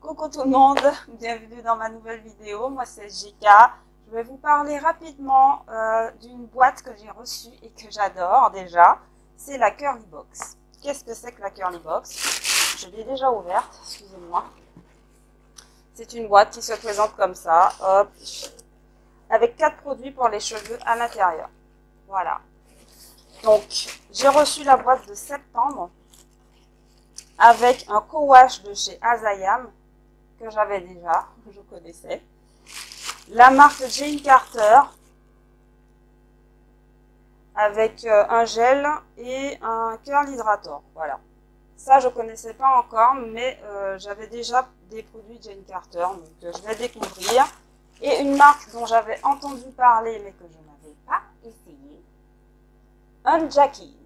Coucou tout le monde, bienvenue dans ma nouvelle vidéo, moi c'est JK. Je vais vous parler rapidement d'une boîte que j'ai reçue et que j'adore déjà, c'est la Curly Box. Qu'est-ce que c'est que la Curly Box? Je l'ai déjà ouverte, excusez-moi. C'est une boîte qui se présente comme ça, hop, avec 4 produits pour les cheveux à l'intérieur. Voilà. Donc, j'ai reçu la boîte de septembre avec un co-wash de chez Azayam que j'avais déjà, que je connaissais. La marque Jane Carter avec un gel et un curl hydrator. Voilà. Ça, je connaissais pas encore, mais j'avais déjà des produits Jane Carter, donc je vais découvrir. Et une marque dont j'avais entendu parler, mais que je n'avais pas essayé, un Jackies.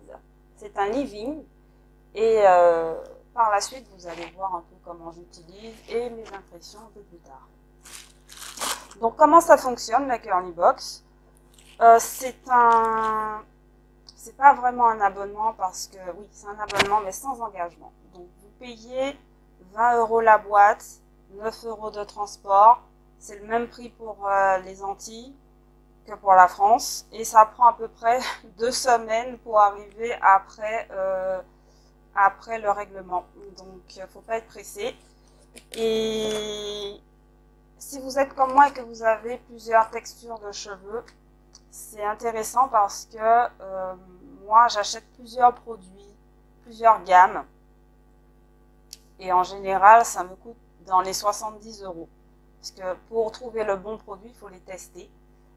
C'est un leave-in et par la suite, vous allez voir un peu comment j'utilise et mes impressions un peu plus tard. Donc, comment ça fonctionne, la Curly Box? C'est pas vraiment un abonnement parce que, oui, c'est un abonnement, mais sans engagement. Donc, vous payez 20 € la boîte, 9 € de transport. C'est le même prix pour les Antilles que pour la France. Et ça prend à peu près 2 semaines pour arriver après le règlement. Donc, il ne faut pas être pressé. Et si vous êtes comme moi et que vous avez plusieurs textures de cheveux, c'est intéressant parce que moi, j'achète plusieurs produits, plusieurs gammes. Et en général, ça me coûte dans les 70 €. Parce que pour trouver le bon produit, il faut les tester.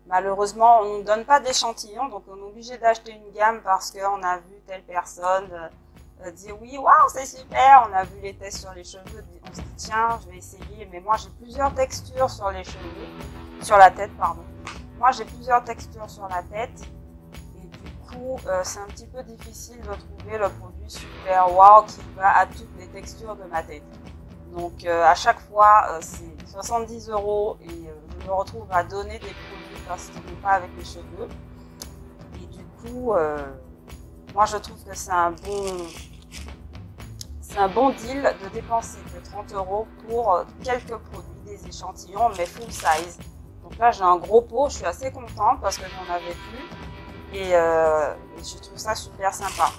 Malheureusement, on ne donne pas d'échantillons, donc on est obligé d'acheter une gamme parce qu'on a vu telle personne dire oui, waouh, c'est super, on a vu les tests sur les cheveux, on se dit tiens, je vais essayer, mais moi j'ai plusieurs textures sur les cheveux, sur la tête, pardon. Moi j'ai plusieurs textures sur la tête, et du coup, c'est un petit peu difficile de trouver le produit super waouh qui va à toutes les textures de ma tête. Donc à chaque fois, c'est 70 € et je me retrouve à donner des produits parce qu'ils ne vont pas avec les cheveux. Et du coup, moi je trouve que c'est un bon deal de dépenser que 30 € pour quelques produits, des échantillons, mais full size. Donc là j'ai un gros pot, je suis assez contente parce que j'en avais plus et je trouve ça super sympa.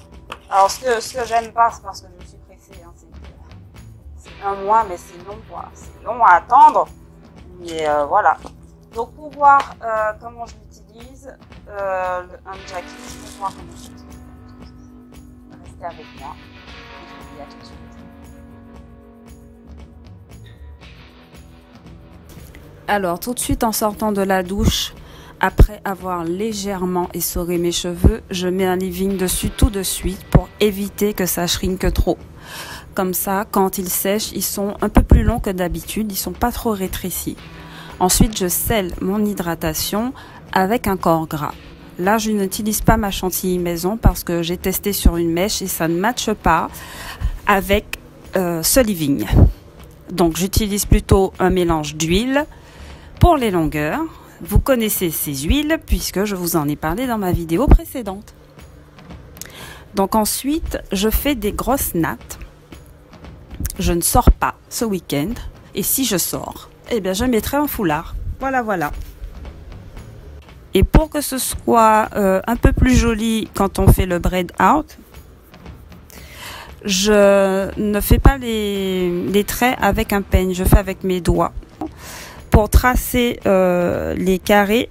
Alors ce que j'aime pas, c'est parce que je suis pressée, hein, c'est un mois, mais c'est long quoi, c'est long à attendre, mais voilà. Donc pour voir comment je l'utilise, un Jackies, pour voir comment je l'utilise. Restez avec moi. Et à tout de suite. Alors tout de suite en sortant de la douche, après avoir légèrement essoré mes cheveux, je mets un leave-in dessus tout de suite pour éviter que ça shrink trop. Comme ça, quand ils sèchent, ils sont un peu plus longs que d'habitude, ils sont pas trop rétrécis. Ensuite, je scelle mon hydratation avec un corps gras. Là, je n'utilise pas ma chantilly maison parce que j'ai testé sur une mèche et ça ne matche pas avec ce leave-in. Donc, j'utilise plutôt un mélange d'huile pour les longueurs. Vous connaissez ces huiles puisque je vous en ai parlé dans ma vidéo précédente. Donc ensuite, je fais des grosses nattes. Je ne sors pas ce week-end et si je sors, eh bien, je mettrai un foulard. Voilà, voilà. Et pour que ce soit un peu plus joli quand on fait le braid out, je ne fais pas les traits avec un peigne, je fais avec mes doigts. Pour tracer les carrés,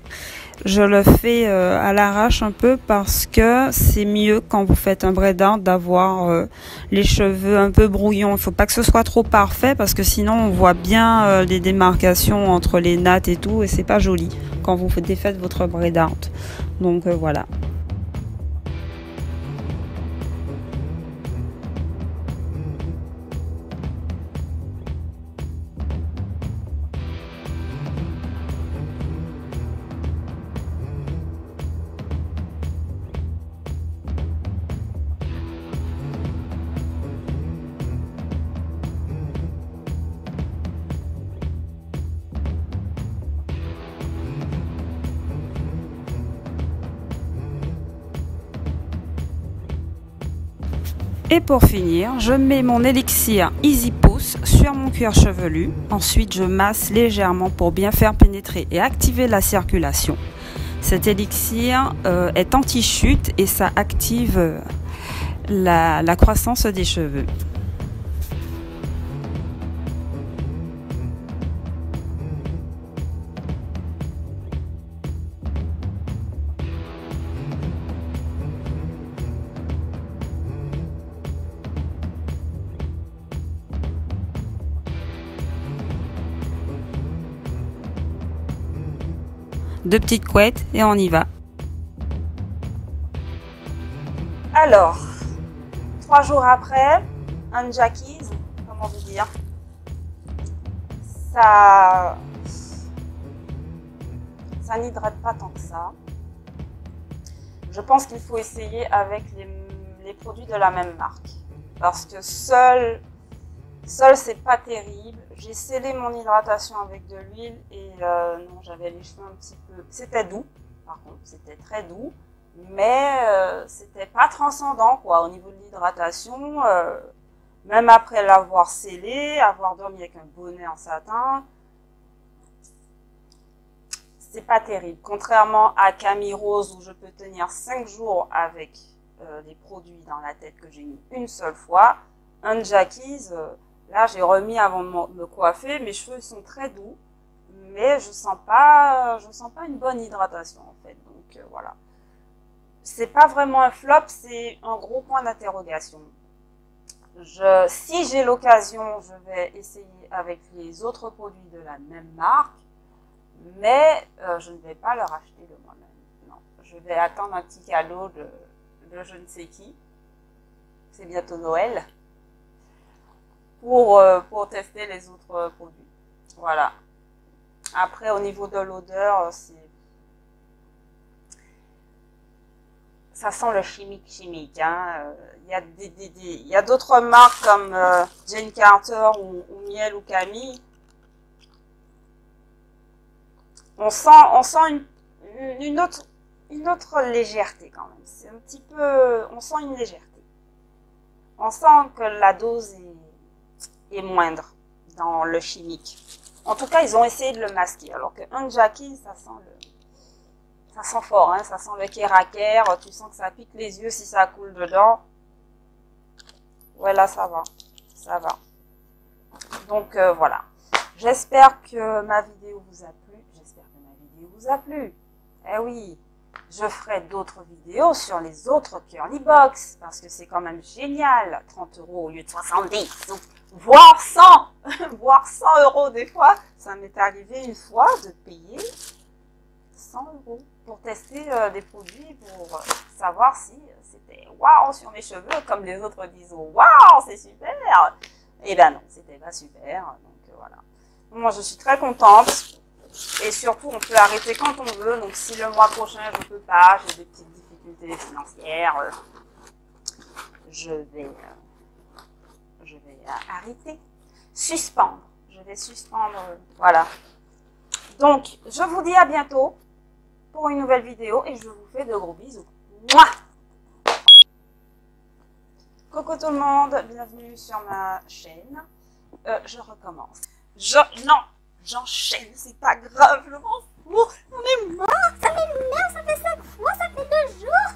je le fais à l'arrache un peu parce que c'est mieux quand vous faites un braid out d'avoir les cheveux un peu brouillons. Il ne faut pas que ce soit trop parfait parce que sinon on voit bien les démarcations entre les nattes et tout et c'est pas joli quand vous défaites votre braid out. Donc voilà. Et pour finir, je mets mon élixir Easy Pousse sur mon cuir chevelu. Ensuite, je masse légèrement pour bien faire pénétrer et activer la circulation. Cet élixir est anti-chute et ça active la croissance des cheveux. Deux petites couettes et on y va. Alors, 3 jours après, un jackies, comment vous dire, ça n'hydrate pas tant que ça. Je pense qu'il faut essayer avec les produits de la même marque. Parce que seul c'est pas terrible. J'ai scellé mon hydratation avec de l'huile et non, j'avais les cheveux un petit peu... C'était doux, par contre, c'était très doux. Mais c'était pas transcendant, quoi, au niveau de l'hydratation. Même après l'avoir scellé, avoir dormi avec un bonnet en satin, c'est pas terrible. Contrairement à Camille Rose, où je peux tenir 5 jours avec des produits dans la tête que j'ai mis une seule fois, un jackies... Là, j'ai remis avant de me coiffer. Mes cheveux sont très doux, mais je sens pas une bonne hydratation en fait. Donc voilà. C'est pas vraiment un flop, c'est un gros point d'interrogation. Si j'ai l'occasion, je vais essayer avec les autres produits de la même marque, mais je ne vais pas leur acheter de moi-même. Non, je vais attendre un petit cadeau de je ne sais qui. C'est bientôt Noël. Pour tester les autres produits. Voilà. Après, au niveau de l'odeur, ça sent le chimique. Hein. Il y a d'autres marques comme Jane Carter ou Miel ou Camille. On sent une autre légèreté quand même. C'est un petit peu... On sent une légèreté. On sent que la dose est moindre dans le chimique. En tout cas, ils ont essayé de le masquer. Alors qu'un jackies, ça sent fort, hein, ça sent le kéraker. Tu sens que ça pique les yeux si ça coule dedans. Ouais, là, ça va. Donc, voilà. J'espère que ma vidéo vous a plu. Eh oui, je ferai d'autres vidéos sur les autres Curly Box. Parce que c'est quand même génial. 30 € au lieu de 70. Donc, voire 100 voire 100 € des fois. Ça m'est arrivé une fois de payer 100 € pour tester des produits, pour savoir si c'était waouh sur mes cheveux, comme les autres disent waouh, c'est super. Et ben non, c'était pas super. Donc voilà. Moi, je suis très contente. Et surtout, on peut arrêter quand on veut. Donc si le mois prochain, je peux pas, j'ai des petites difficultés financières, je vais arrêter, suspendre. Je vais suspendre, voilà. Donc, je vous dis à bientôt pour une nouvelle vidéo et je vous fais de gros bisous. Mouah! Coucou tout le monde, bienvenue sur ma chaîne. Je recommence. Non, j'enchaîne, c'est pas grave, je m'en fous. J'en ai marre, ça fait 5 fois, ça fait 2 jours.